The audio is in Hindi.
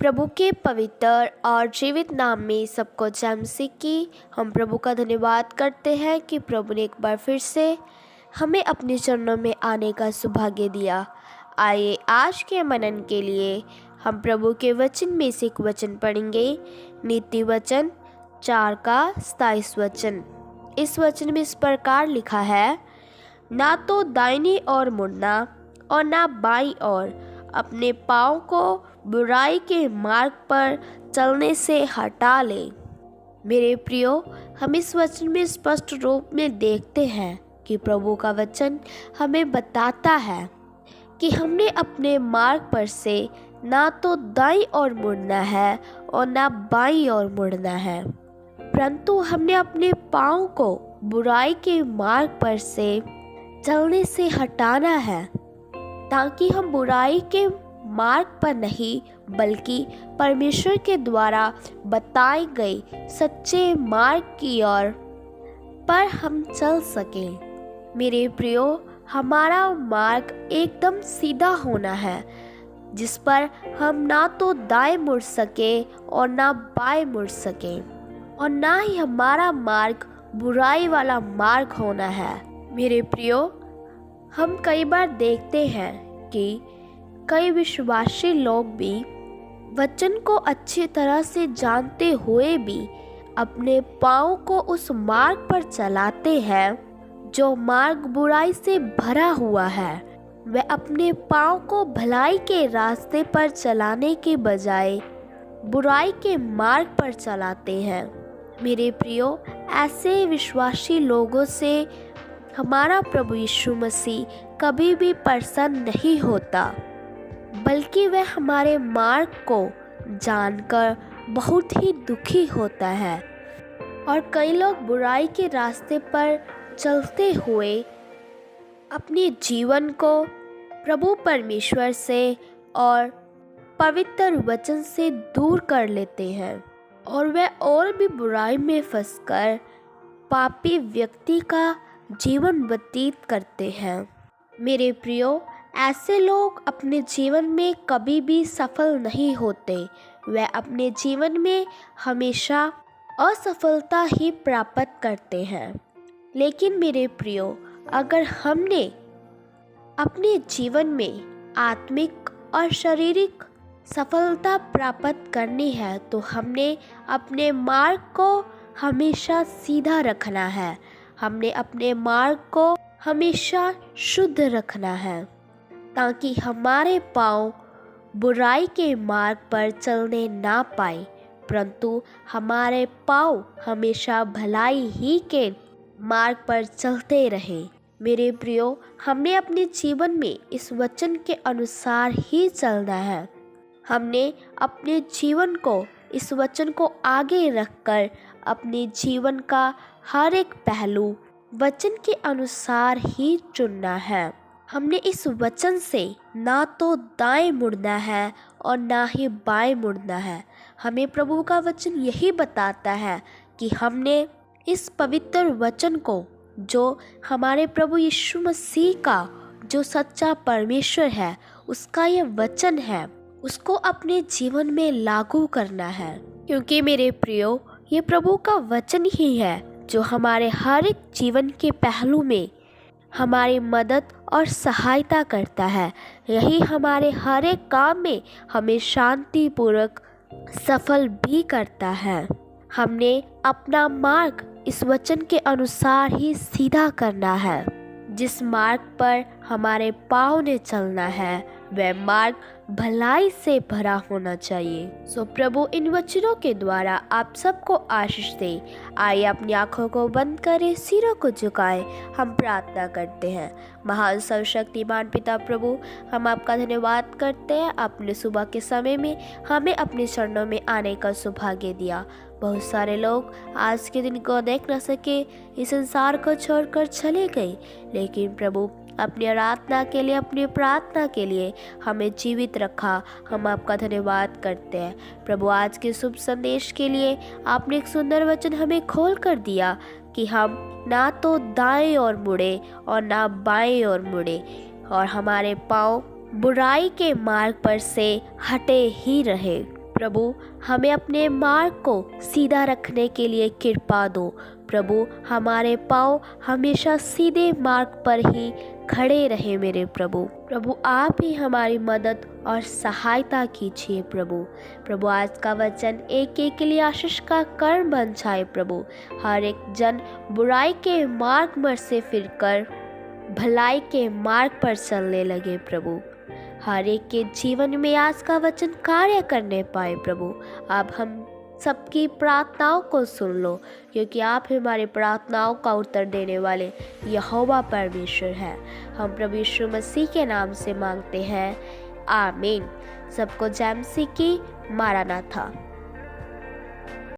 प्रभु के पवित्र और जीवित नाम में सबको जय मसीह की। हम प्रभु का धन्यवाद करते हैं कि प्रभु ने एक बार फिर से हमें अपने चरणों में आने का सौभाग्य दिया। आइए आज के मनन के लिए हम प्रभु के वचन में से एक वचन पढ़ेंगे। नीति वचन 4 का 27 वचन। इस वचन में इस प्रकार लिखा है, ना तो दाहिनी ओर मुड़ना और ना बाईं ओर, अपने पाँव को बुराई के मार्ग पर चलने से हटा ले। मेरे प्रियो, हम इस वचन में स्पष्ट रूप में देखते हैं कि प्रभु का वचन हमें बताता है कि हमने अपने मार्ग पर से ना तो दाईं ओर मुड़ना है और ना बाईं ओर मुड़ना है, परंतु हमने अपने पाँव को बुराई के मार्ग पर से चलने से हटाना है, ताकि हम बुराई के मार्ग पर नहीं बल्कि परमेश्वर के द्वारा बताए गए सच्चे मार्ग की ओर पर हम चल सकें। मेरे प्रियो, हमारा मार्ग एकदम सीधा होना है, जिस पर हम ना तो दाएं मुड़ सके और ना बाएं मुड़ सके, और ना ही हमारा मार्ग बुराई वाला मार्ग होना है। मेरे प्रियो, हम कई बार देखते हैं कि कई विश्वासी लोग भी वचन को अच्छी तरह से जानते हुए भी अपने पाँव को उस मार्ग पर चलाते हैं जो मार्ग बुराई से भरा हुआ है। वे अपने पाँव को भलाई के रास्ते पर चलाने के बजाय बुराई के मार्ग पर चलाते हैं। मेरे प्रियो, ऐसे विश्वासी लोगों से हमारा प्रभु यीशु मसीह कभी भी प्रसन्न नहीं होता, बल्कि वह हमारे मार्ग को जानकर बहुत ही दुखी होता है। और कई लोग बुराई के रास्ते पर चलते हुए अपने जीवन को प्रभु परमेश्वर से और पवित्र वचन से दूर कर लेते हैं, और वह और भी बुराई में फंसकर पापी व्यक्ति का जीवन व्यतीत करते हैं। मेरे प्रियो, ऐसे लोग अपने जीवन में कभी भी सफल नहीं होते। वे अपने जीवन में हमेशा असफलता ही प्राप्त करते हैं। लेकिन मेरे प्रियो, अगर हमने अपने जीवन में आत्मिक और शारीरिक सफलता प्राप्त करनी है, तो हमने अपने मार्ग को हमेशा सीधा रखना है। हमने अपने मार्ग को हमेशा शुद्ध रखना है, ताकि हमारे पाँव बुराई के मार्ग पर चलने ना पाए, परंतु हमारे पाँव हमेशा भलाई ही के मार्ग पर चलते रहें। मेरे प्रियो, हमने अपने जीवन में इस वचन के अनुसार ही चलना है। हमने अपने जीवन को इस वचन को आगे रखकर अपने जीवन का हर एक पहलू वचन के अनुसार ही चुनना है। हमने इस वचन से ना तो दाएं मुड़ना है और ना ही बाएं मुड़ना है। हमें प्रभु का वचन यही बताता है कि हमने इस पवित्र वचन को, जो हमारे प्रभु यीशु मसीह का जो सच्चा परमेश्वर है, उसका ये वचन है, उसको अपने जीवन में लागू करना है। क्योंकि मेरे प्रियो, ये प्रभु का वचन ही है जो हमारे हर एक जीवन के पहलू में हमारी मदद और सहायता करता है। यही हमारे हर एक काम में हमें शांतिपूर्वक सफल भी करता है। हमने अपना मार्ग इस वचन के अनुसार ही सीधा करना है। जिस मार्ग पर हमारे पाँव ने चलना है, वह मार्ग भलाई से भरा होना चाहिए। सो प्रभु इन वचनों के द्वारा आप सबको आशीष दे। आइए अपनी आंखों को बंद करें, सिरों को झुकाएं, हम प्रार्थना करते हैं। महान सर्वशक्तिमान पिता प्रभु, हम आपका धन्यवाद करते हैं। आपने सुबह के समय में हमें अपने चरणों में आने का सौभाग्य दिया। बहुत सारे लोग आज के दिन को देख न सके, इस संसार को छोड़कर चले गए, लेकिन प्रभु अपनी आराधना के लिए, अपनी प्रार्थना के लिए हमें जीवित रखा। हम आपका धन्यवाद करते हैं। प्रभु, आज के शुभ संदेश के लिए आपने एक सुंदर वचन हमें खोल कर दिया कि हम ना तो दाएं ओर मुड़े और ना बाएं ओर मुड़े, और हमारे पाँव बुराई के मार्ग पर से हटे ही रहे। प्रभु हमें अपने मार्ग को सीधा रखने के लिए कृपा दो। प्रभु हमारे पाँव हमेशा सीधे मार्ग पर ही खड़े रहे मेरे प्रभु। प्रभु आप ही हमारी मदद और सहायता कीजिए प्रभु आज का वचन एक एक के लिए आशीष का कारण बन जाए प्रभु। हर एक जन बुराई के मार्ग में से फिरकर भलाई के मार्ग पर चलने लगे प्रभु। हर एक के जीवन में आज का वचन कार्य करने पाए प्रभु। अब हम सबकी प्रार्थनाओं को सुन लो, क्योंकि आप हमारी प्रार्थनाओं का उत्तर देने वाले यहोवा परमेश्वर है। हम प्रभु यीशु मसीह के नाम से मांगते हैं, आमीन। सबको जय मसीह की। मारानाथा।